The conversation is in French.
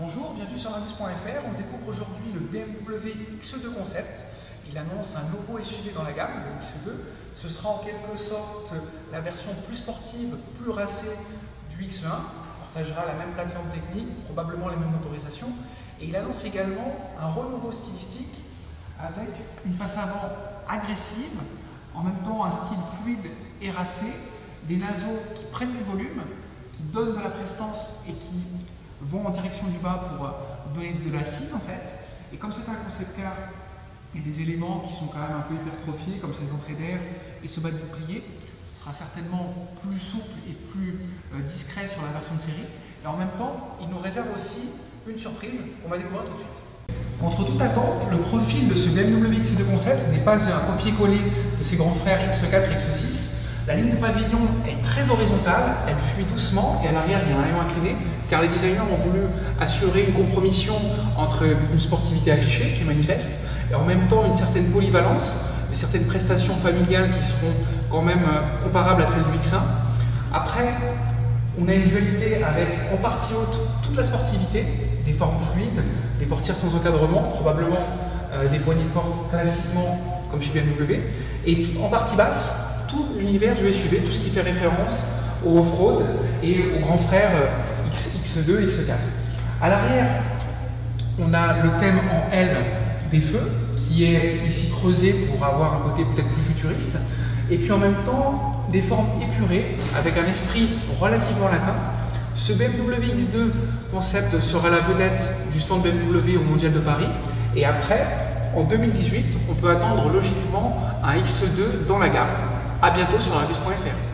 Bonjour, bienvenue sur Argus.fr. On découvre aujourd'hui le BMW X2 Concept. Il annonce un nouveau SUV dans la gamme, le X2. Ce sera en quelque sorte la version plus sportive, plus racée du X1. Il partagera la même plateforme technique, probablement les mêmes motorisations. Et il annonce également un renouveau stylistique avec une face avant agressive, en même temps un style fluide et racé, des naseaux qui prennent du volume, qui donnent de la prestance et qui vont en direction du bas pour donner de l'assise en fait. Et comme c'est un concept car, il y a des éléments qui sont quand même un peu hypertrophiés, comme ces entrées d'air et ce bas de bouclier. Ce sera certainement plus souple et plus discret sur la version de série. Et en même temps, il nous réserve aussi une surprise qu'on va découvrir tout de suite. Contre toute attente, le profil de ce BMW X2 Concept n'est pas un copier-coller de ses grands frères X4 et X6. La ligne de pavillon est très horizontale, elle fuit doucement et à l'arrière il y a un rayon incliné car les designers ont voulu assurer une compromission entre une sportivité affichée qui est manifeste et en même temps une certaine polyvalence, et certaines prestations familiales qui seront quand même comparables à celles du X1. Après, on a une dualité avec en partie haute toute la sportivité, des formes fluides, des portières sans encadrement, probablement des poignées de porte classiquement comme chez BMW, et en partie basse, tout l'univers du SUV, tout ce qui fait référence au off-road et aux grands frères X2 et X4. À l'arrière, on a le thème en L des feux, qui est ici creusé pour avoir un côté peut-être plus futuriste, et puis en même temps des formes épurées, avec un esprit relativement latin. Ce BMW X2 Concept sera la vedette du stand BMW au Mondial de Paris, et après, en 2018, on peut attendre logiquement un X2 dans la gamme. A bientôt sur Argus.fr.